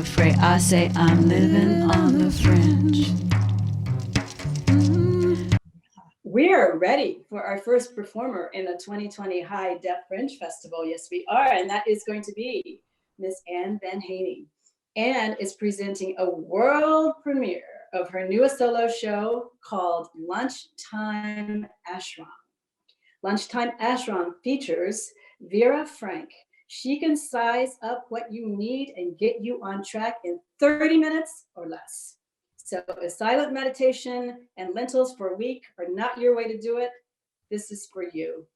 afraid. I say I'm living on the fringe. We are ready for our first performer in the 2020 Hi DeF Fringe Festival. Yes, we are, and that is going to be Miss Ann Van Haney. Ann is presenting a world premiere of her newest solo show called Lunchtime Ashram. Lunchtime Ashram features Vera Frank. She can size up what you need and get you on track in 30 minutes or less. So if silent meditation and lentils for a week are not your way to do it, this is for you.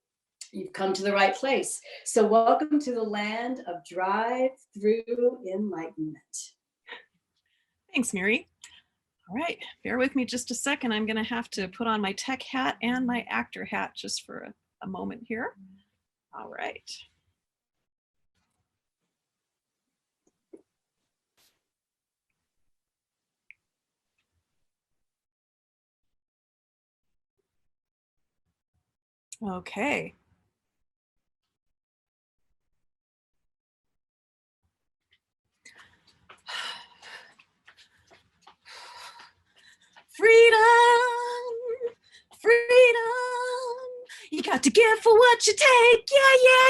You've come to the right place. So welcome to the land of drive-through enlightenment. Thanks, Mary. All right, bear with me just a second. I'm gonna have to put on my tech hat and my actor hat just for a moment here. All right. Okay. Freedom, freedom, you got to give for what you take, yeah.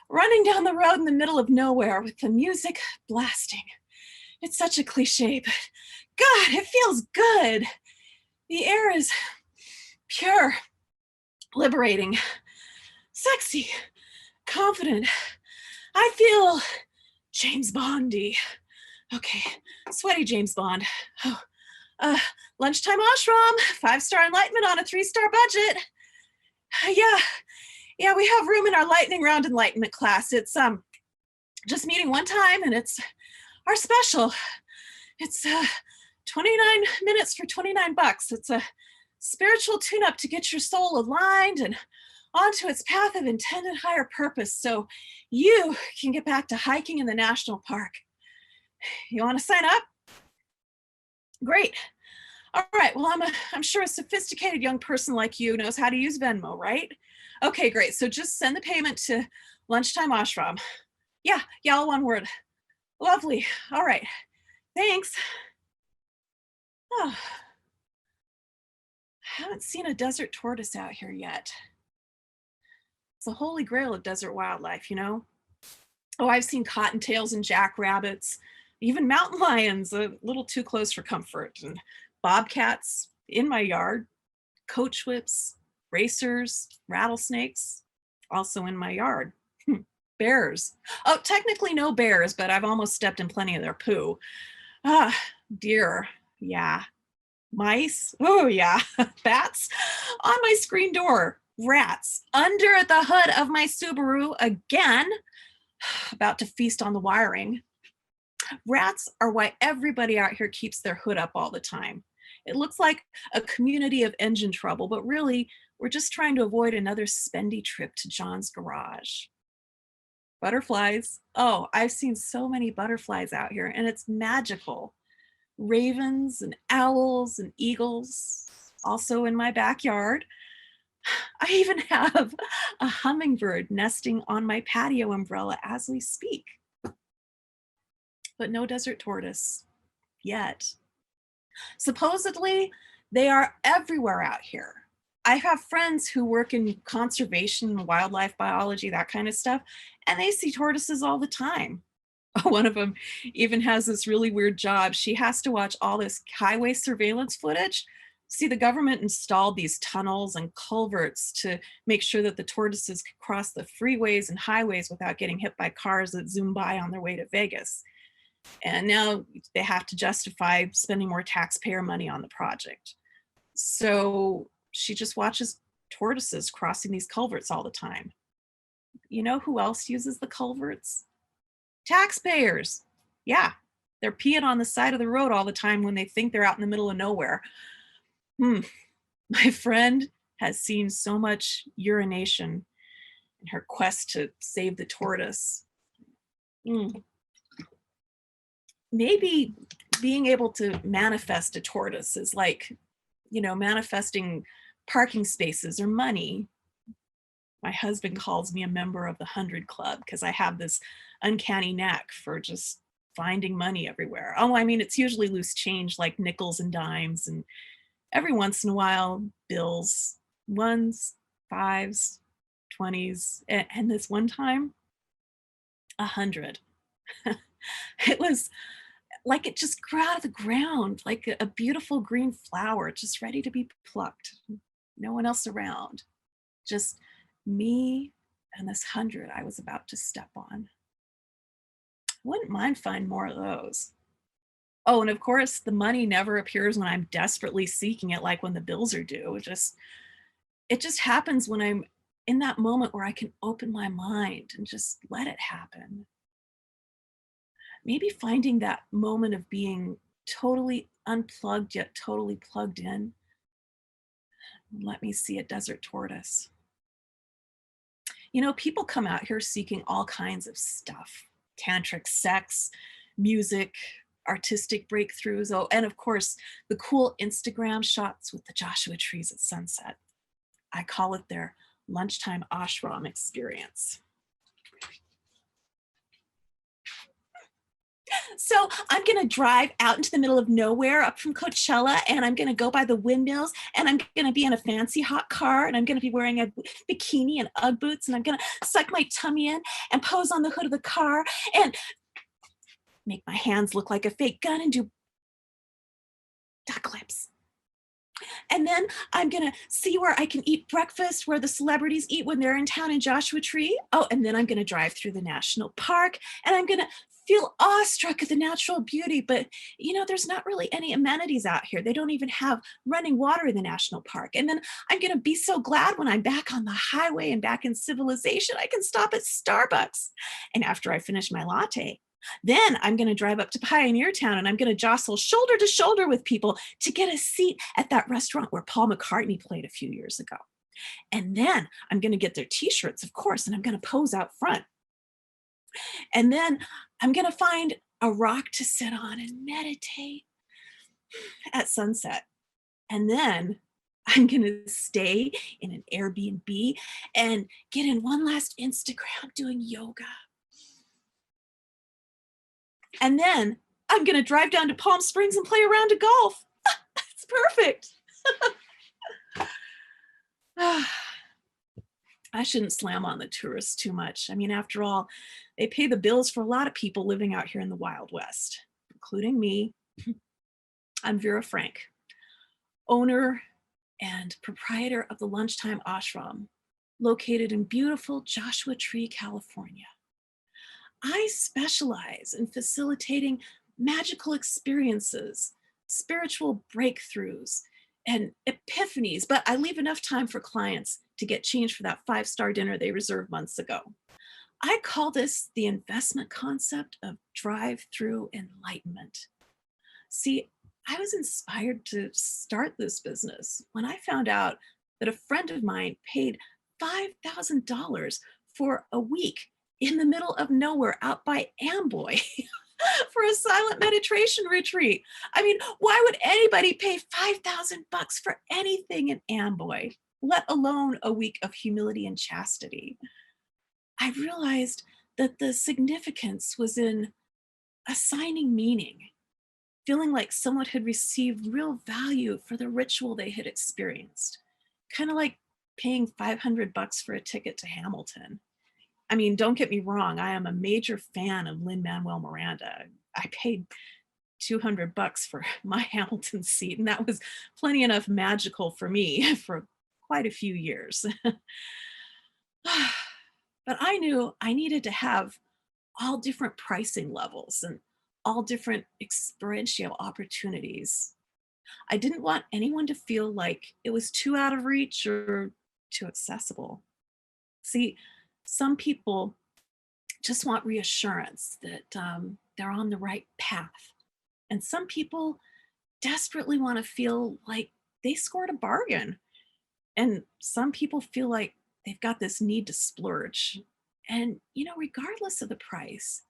Running down the road in the middle of nowhere with the music blasting. It's such a cliche, but God, it feels good. The air is pure, liberating, sexy, confident. I feel James Bondy. Okay, sweaty James Bond. Oh, lunchtime ashram, 5-star enlightenment on a 3-star budget. Yeah, we have room in our lightning round enlightenment class. It's just meeting one time and it's our special. It's 29 minutes for 29 bucks. It's a spiritual tune-up to get your soul aligned and onto its path of intended higher purpose so you can get back to hiking in the national park. You want to sign up? Great. All right, well, I'm sure a sophisticated young person like you knows how to use Venmo, right? Okay, great. So just send the payment to Lunchtime Ashram. Yeah, all one word. Lovely. All right. Thanks. Oh, I haven't seen a desert tortoise out here yet. It's the holy grail of desert wildlife, you know? Oh, I've seen cottontails and jackrabbits, even mountain lions, a little too close for comfort, and bobcats in my yard, coach whips, racers, rattlesnakes, also in my yard. Bears. Oh, technically no bears, but I've almost stepped in plenty of their poo. Ah, deer. Yeah. Mice. Oh, yeah. Bats on my screen door. Rats under the hood of my Subaru again. About to feast on the wiring. Rats are why everybody out here keeps their hood up all the time. It looks like a community of engine trouble, but really, we're just trying to avoid another spendy trip to John's garage. Butterflies. Oh, I've seen so many butterflies out here, and it's magical. Ravens and owls and eagles, also in my backyard. I even have a hummingbird nesting on my patio umbrella as we speak. But no desert tortoise yet. Supposedly, they are everywhere out here. I have friends who work in conservation, wildlife biology, that kind of stuff, and they see tortoises all the time. One of them even has this really weird job. She has to watch all this highway surveillance footage. See, the government installed these tunnels and culverts to make sure that the tortoises could cross the freeways and highways without getting hit by cars that zoom by on their way to Vegas. And now they have to justify spending more taxpayer money on the project. So she just watches tortoises crossing these culverts all the time. You know who else uses the culverts? Taxpayers. Yeah, they're peeing on the side of the road all the time when they think they're out in the middle of nowhere. My friend has seen so much urination in her quest to save the tortoise. Maybe being able to manifest a tortoise is like, manifesting parking spaces or money. My husband calls me a member of the 100 Club because I have this uncanny knack for just finding money everywhere. Oh, I mean, it's usually loose change like nickels and dimes, and every once in a while, bills, ones, fives, 20s, and this one time, 100. It was like it just grew out of the ground, like a beautiful green flower, just ready to be plucked. No one else around, just me and this 100 I was about to step on. Wouldn't mind finding more of those. Oh, and of course, the money never appears when I'm desperately seeking it, like when the bills are due. It just happens when I'm in that moment where I can open my mind and just let it happen. Maybe finding that moment of being totally unplugged yet totally plugged in. Let me see a desert tortoise. You know, people come out here seeking all kinds of stuff: tantric sex, music, artistic breakthroughs. Oh, and of course, the cool Instagram shots with the Joshua trees at sunset. I call it their lunchtime ashram experience. So I'm going to drive out into the middle of nowhere up from Coachella, and I'm going to go by the windmills, and I'm going to be in a fancy hot car, and I'm going to be wearing a bikini and Ugg boots, and I'm going to suck my tummy in and pose on the hood of the car and make my hands look like a fake gun and do duck lips. And then I'm going to see where I can eat breakfast, where the celebrities eat when they're in town in Joshua Tree. Oh, and then I'm going to drive through the national park, and I'm going to feel awestruck at the natural beauty. But, you know, there's not really any amenities out here. They don't even have running water in the national park. And then I'm going to be so glad when I'm back on the highway and back in civilization, I can stop at Starbucks. And after I finish my latte, then I'm going to drive up to Pioneer Town, and I'm going to jostle shoulder to shoulder with people to get a seat at that restaurant where Paul McCartney played a few years ago. And then I'm going to get their t-shirts, of course, and I'm going to pose out front. And then I'm going to find a rock to sit on and meditate at sunset. And then I'm going to stay in an Airbnb and get in one last Instagram doing yoga. And then I'm going to drive down to Palm Springs and play a round of golf. It's perfect. I shouldn't slam on the tourists too much. I mean, after all, they pay the bills for a lot of people living out here in the Wild West, including me. I'm Vera Frank, owner and proprietor of the Lunchtime Ashram, located in beautiful Joshua Tree, California. I specialize in facilitating magical experiences, spiritual breakthroughs, and epiphanies, but I leave enough time for clients to get change for that 5-star dinner they reserved months ago. I call this the investment concept of drive-through enlightenment. See, I was inspired to start this business when I found out that a friend of mine paid $5,000 for a week in the middle of nowhere out by Amboy for a silent meditation retreat. I mean, why would anybody pay $5,000 for anything in Amboy, let alone a week of humility and chastity? I realized that the significance was in assigning meaning, feeling like someone had received real value for the ritual they had experienced, kind of like paying $500 for a ticket to Hamilton. I mean, don't get me wrong, I am a major fan of Lin-Manuel Miranda. I paid $200 for my Hamilton seat, and that was plenty enough magical for me for quite a few years. But I knew I needed to have all different pricing levels and all different experiential opportunities. I didn't want anyone to feel like it was too out of reach or too accessible. See, some people just want reassurance that they're on the right path. And some people desperately want to feel like they scored a bargain. And some people feel like they've got this need to splurge. And, you know, regardless of the price,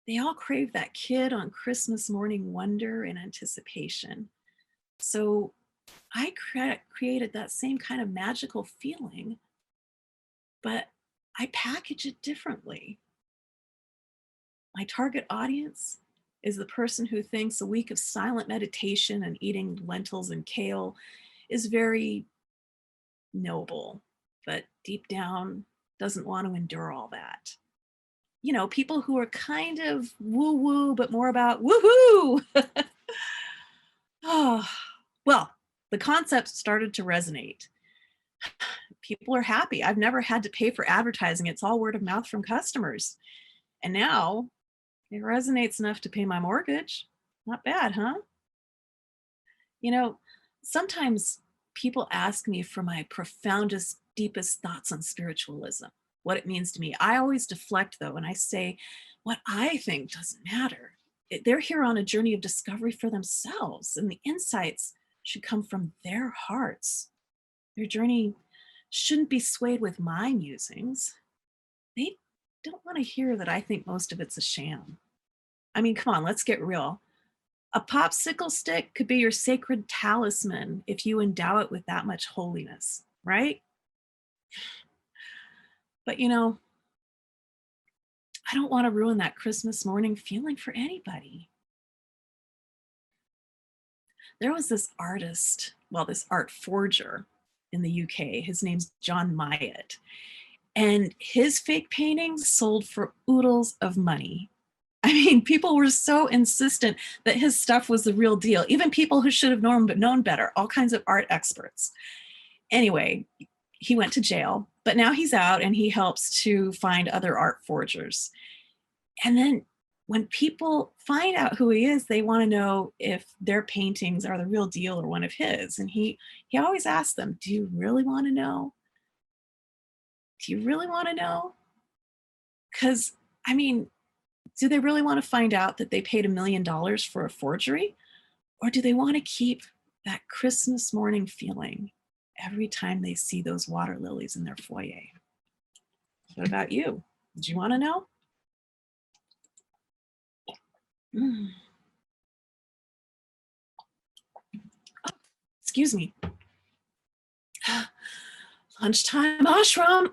they all crave that kid on Christmas morning wonder and anticipation. So I created that same kind of magical feeling but I package it differently. My target audience is the person who thinks a week of silent meditation and eating lentils and kale is very noble, but deep down doesn't want to endure all that. You know, people who are kind of woo-woo, but more about woohoo. Oh, well, the concept started to resonate. People are happy. I've never had to pay for advertising. It's all word of mouth from customers. And now it resonates enough to pay my mortgage. Not bad, huh? You know, sometimes people ask me for my profoundest, deepest thoughts on spiritualism, what it means to me. I always deflect though, and I say, what I think doesn't matter. They're here on a journey of discovery for themselves, and the insights should come from their hearts. Their journey shouldn't be swayed with my musings. They don't want to hear that I think most of it's a sham. I mean, come on, let's get real. A popsicle stick could be your sacred talisman if you endow it with that much holiness, right? But you know, I don't want to ruin that Christmas morning feeling for anybody. There was this artist, well, this art forger in the UK. His name's John Myatt. And his fake paintings sold for oodles of money. I mean, people were so insistent that his stuff was the real deal. Even people who should have known better, all kinds of art experts. Anyway, he went to jail, but now he's out and he helps to find other art forgers. And then when people find out who he is, they want to know if their paintings are the real deal or one of his. And he always asks them, do you really want to know? Do you really want to know? Because, I mean, do they really want to find out that they paid $1 million for a forgery? Or do they want to keep that Christmas morning feeling every time they see those water lilies in their foyer? What about you? Did you want to know? Oh, excuse me. Lunchtime ashram.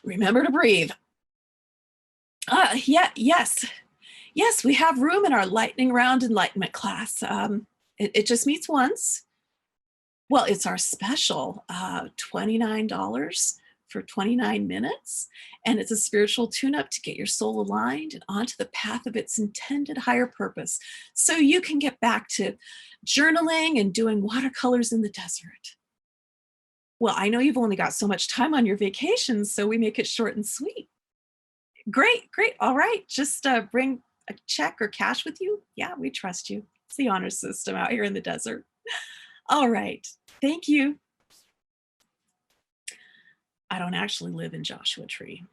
Remember to breathe. Yes, we have room in our lightning round enlightenment class. It just meets once. Well, it's our special, $29 for 29 minutes. And it's a spiritual tune-up to get your soul aligned and onto the path of its intended higher purpose. So you can get back to journaling and doing watercolors in the desert. Well, I know you've only got so much time on your vacation, so we make it short and sweet. Great. All right. Just bring a check or cash with you. Yeah, we trust you. It's the honor system out here in the desert. All right. Thank you. I don't actually live in Joshua Tree.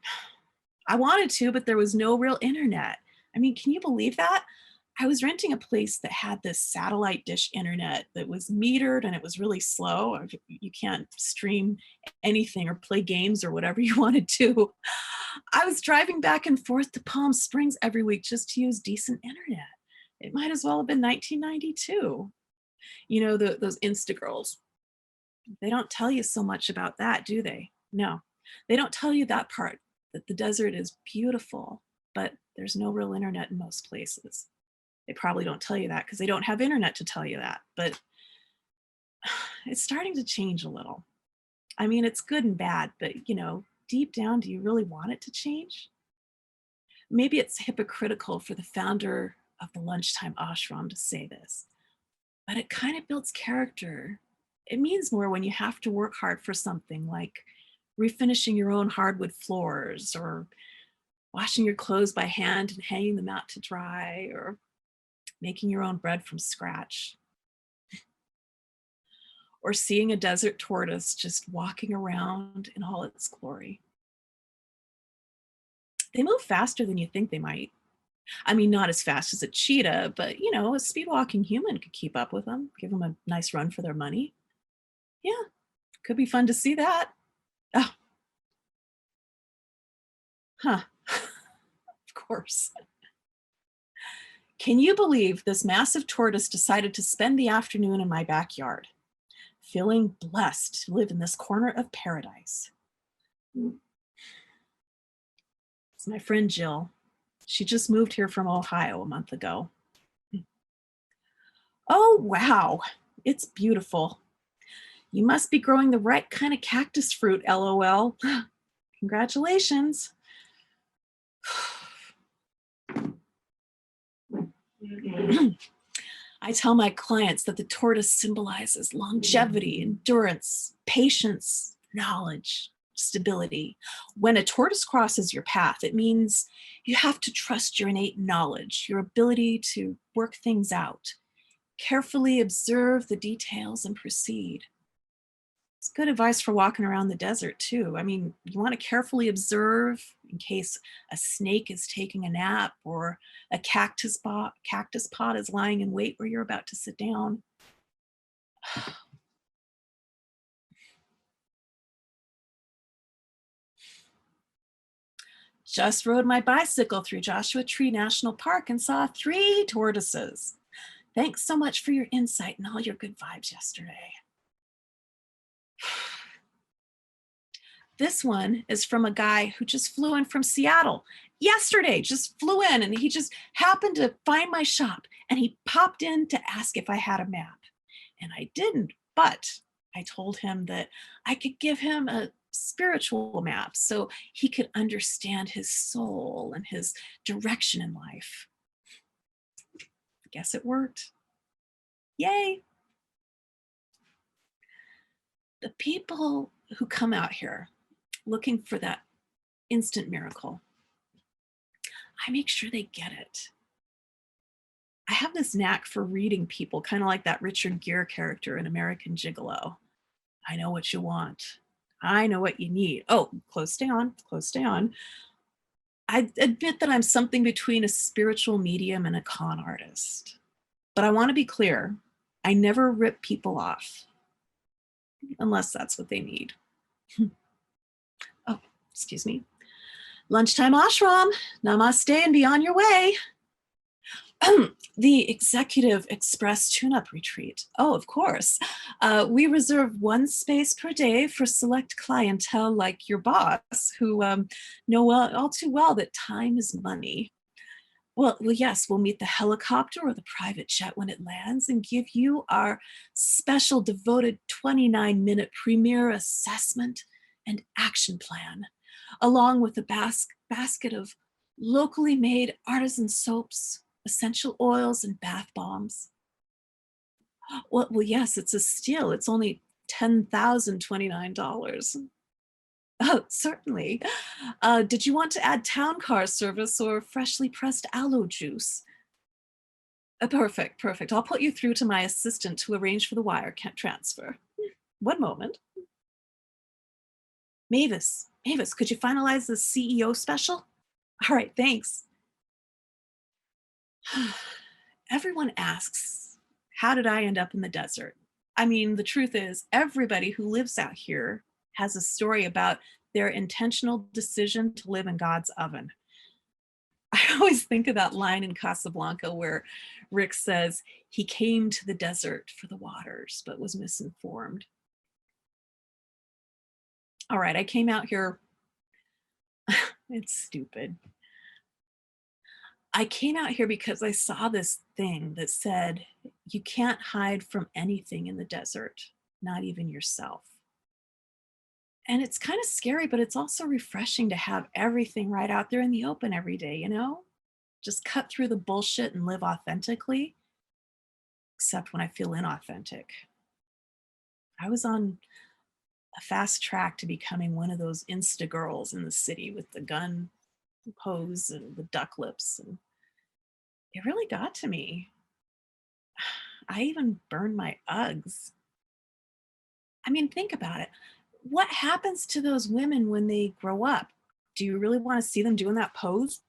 I wanted to, but there was no real internet. I mean, can you believe that? I was renting a place that had this satellite dish internet that was metered and it was really slow. You can't stream anything or play games or whatever you wanted to. I was driving back and forth to Palm Springs every week just to use decent internet. It might as well have been 1992. You know, those Insta girls. They don't tell you so much about that, do they? No, they don't tell you that part, that the desert is beautiful, but there's no real internet in most places. They probably don't tell you that because they don't have internet to tell you that, but it's starting to change a little. I mean, it's good and bad, but you know, deep down, do you really want it to change? Maybe it's hypocritical for the founder of the Lunchtime Ashram to say this, but it kind of builds character. It means more when you have to work hard for something like refinishing your own hardwood floors or washing your clothes by hand and hanging them out to dry or making your own bread from scratch, or seeing a desert tortoise just walking around in all its glory. They move faster than you think they might. I mean, not as fast as a cheetah, but you know, a speed walking human could keep up with them, give them a nice run for their money. Yeah, could be fun to see that. Oh, huh, of course. Can you believe this massive tortoise decided to spend the afternoon in my backyard, feeling blessed to live in this corner of paradise? It's my friend Jill. She just moved here from Ohio a month ago. Oh, wow. It's beautiful. You must be growing the right kind of cactus fruit, LOL. Congratulations. I tell my clients that the tortoise symbolizes longevity, endurance, patience, knowledge, stability. When a tortoise crosses your path, it means you have to trust your innate knowledge, your ability to work things out, carefully observe the details and proceed. It's good advice for walking around the desert too. I mean, you want to carefully observe in case a snake is taking a nap or a cactus pot is lying in wait where you're about to sit down. Just rode my bicycle through Joshua Tree National Park and saw 3 tortoises. Thanks so much for your insight and all your good vibes yesterday. This one is from a guy who just flew in from Seattle yesterday, just flew in, and he just happened to find my shop and he popped in to ask if I had a map. And I didn't, but I told him that I could give him a spiritual map so he could understand his soul and his direction in life. I guess it worked. Yay. The people who come out here looking for that instant miracle, I make sure they get it. I have this knack for reading people, kind of like that Richard Gere character in American Gigolo. I know what you want. I know what you need. Oh, close down. I admit that I'm something between a spiritual medium and a con artist. But I want to be clear, I never rip people off, unless that's what they need. Oh, excuse me. Lunchtime ashram. Namaste and be on your way. The Executive Express tune-up retreat. Oh, of course. We reserve 1 space per day for select clientele like your boss who know all too well that time is money. Well, yes, we'll meet the helicopter or the private jet when it lands and give you our special devoted 29-minute premier assessment and action plan, along with a basket of locally made artisan soaps, essential oils, and bath bombs. Well, yes, it's a steal. It's only $10,029. Oh, certainly. Did you want to add town car service or freshly pressed aloe juice? Perfect. I'll put you through to my assistant to arrange for the wire transfer. One moment. Mavis, could you finalize the CEO special? All right, thanks. Everyone asks, how did I end up in the desert? I mean, the truth is, everybody who lives out here has a story about their intentional decision to live in God's oven. I always think of that line in Casablanca where Rick says he came to the desert for the waters, but was misinformed. All right, I came out here. It's stupid. I came out here because I saw this thing that said, you can't hide from anything in the desert, not even yourself. And it's kind of scary, but it's also refreshing to have everything right out there in the open every day, you know? Just cut through the bullshit and live authentically, except when I feel inauthentic. I was on a fast track to becoming one of those Insta girls in the city with the gun pose and the duck lips, and it really got to me. I even burned my Uggs. I mean, think about it. What happens to those women when they grow up? Do you really want to see them doing that pose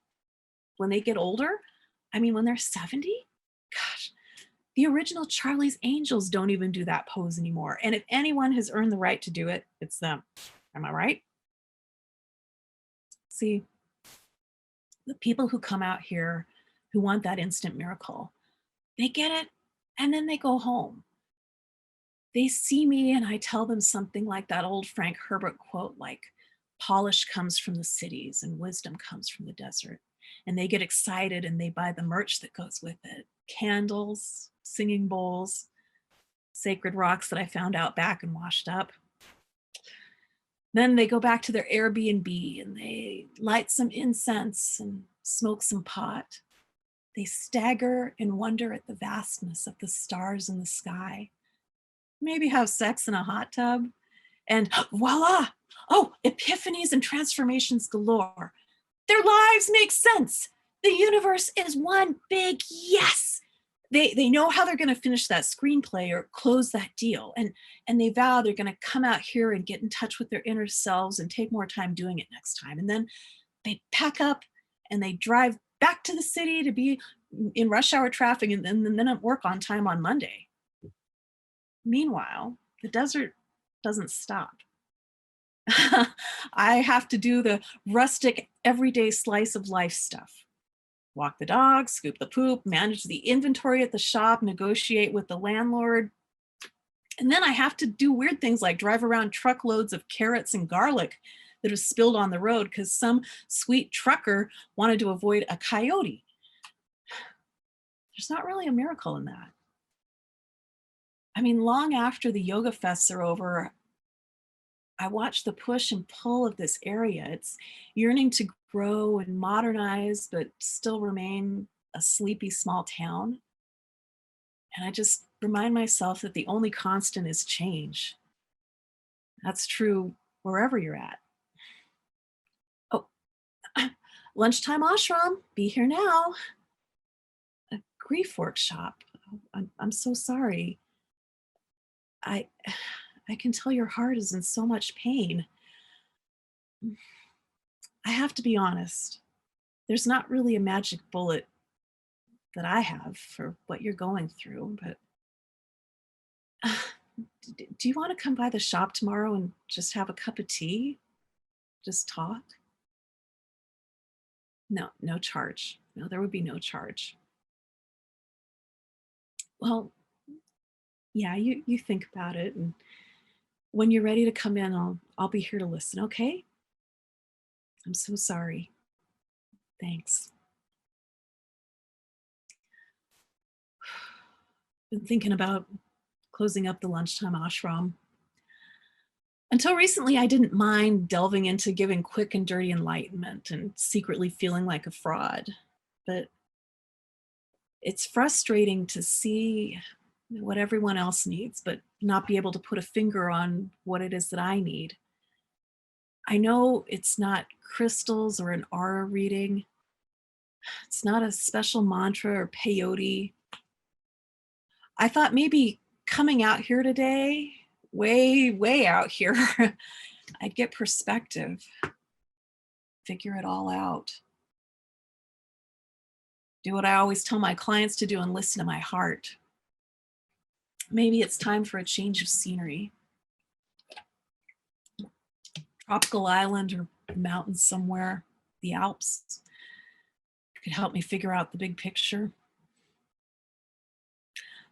when they get older? I mean, when they're 70? Gosh, the original Charlie's Angels don't even do that pose anymore. And if anyone has earned the right to do it, it's them. Am I right? See, the people who come out here who want that instant miracle, they get it and then they go home. They see me and I tell them something like that old Frank Herbert quote, like, polish comes from the cities and wisdom comes from the desert. And they get excited and they buy the merch that goes with it. Candles, singing bowls, sacred rocks that I found out back and washed up. Then they go back to their Airbnb and they light some incense and smoke some pot. They stagger and wonder at the vastness of the stars in the sky. Maybe have sex in a hot tub. And voila! Oh, epiphanies and transformations galore. Their lives make sense. The universe is one big yes. They know how they're going to finish that screenplay or close that deal. And they vow they're going to come out here and get in touch with their inner selves and take more time doing it next time. And then they pack up and they drive back to the city to be in rush hour traffic and then at work on time on Monday. Meanwhile, the desert doesn't stop. I have to do the rustic, everyday slice of life stuff. Walk the dog, scoop the poop, manage the inventory at the shop, negotiate with the landlord. And then I have to do weird things like drive around truckloads of carrots and garlic that have spilled on the road because some sweet trucker wanted to avoid a coyote. There's not really a miracle in that. I mean, long after the yoga fests are over, I watch the push and pull of this area. It's yearning to grow and modernize, but still remain a sleepy small town. And I just remind myself that the only constant is change. That's true wherever you're at. Oh, lunchtime ashram, be here now. A grief workshop. I'm so sorry. I can tell your heart is in so much pain. I have to be honest. There's not really a magic bullet that I have for what you're going through, but do you want to come by the shop tomorrow and just have a cup of tea? Just talk? No, no charge. No, there would be no charge. Well, yeah, you think about it, and when you're ready to come in, I'll be here to listen, okay? I'm so sorry. Thanks. Been thinking about closing up the lunchtime ashram. Until recently, I didn't mind delving into giving quick and dirty enlightenment and secretly feeling like a fraud. But it's frustrating to see what everyone else needs, but not be able to put a finger on what it is that I need. I know it's not crystals or an aura reading. It's not a special mantra or peyote. I thought maybe coming out here today, way out here, I'd get perspective, figure it all out. Do what I always tell my clients to do and listen to my heart. Maybe it's time for a change of scenery. Tropical island or mountains somewhere, the Alps, could help me figure out the big picture.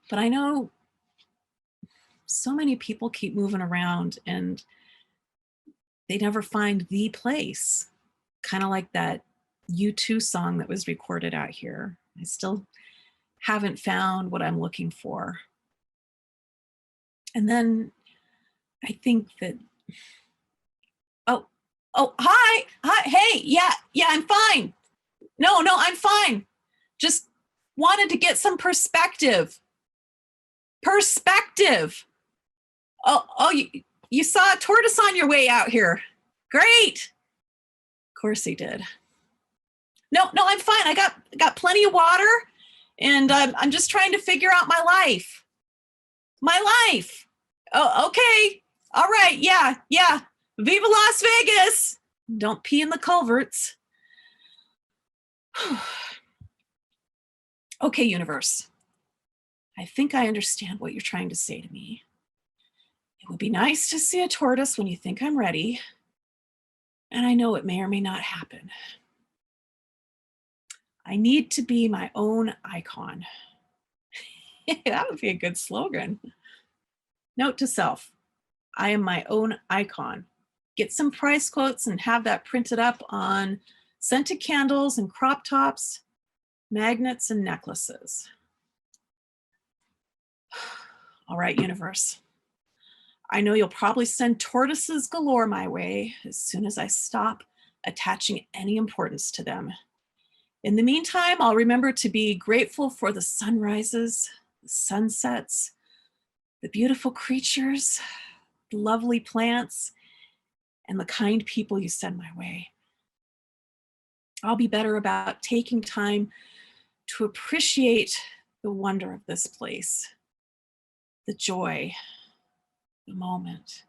But I know so many people keep moving around and they never find the place. Kind of like that U2 song that was recorded out here. I still haven't found what I'm looking for. And then I think that, hi, hey, yeah, I'm fine. No, I'm fine. Just wanted to get some perspective. Oh, you saw a tortoise on your way out here. Great. Of course he did. No, I'm fine. I got plenty of water, and I'm just trying to figure out my life. Oh, okay. All right. Yeah. Viva Las Vegas. Don't pee in the culverts. Okay, universe. I think I understand what you're trying to say to me. It would be nice to see a tortoise when you think I'm ready. And I know it may or may not happen. I need to be my own icon. That would be a good slogan. Note to self, I am my own icon. Get some price quotes and have that printed up on scented candles and crop tops, magnets and necklaces. All right, universe. I know you'll probably send tortoises galore my way as soon as I stop attaching any importance to them. In the meantime, I'll remember to be grateful for the sunrises, the sunsets, the beautiful creatures, the lovely plants, and the kind people you send my way. I'll be better about taking time to appreciate the wonder of this place, the joy, the moment,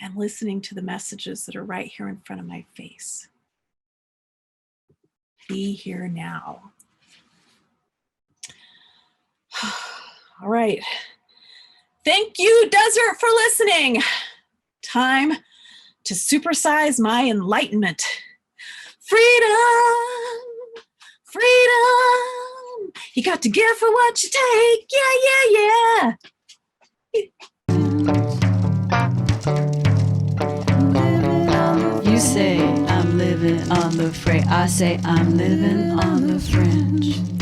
and listening to the messages that are right here in front of my face. Be here now. All right. Thank you, desert, for listening. Time to supersize my enlightenment. Freedom, freedom. You got to give for what you take. Yeah, yeah, yeah. You say I'm living on the fray. I say I'm living on the fringe.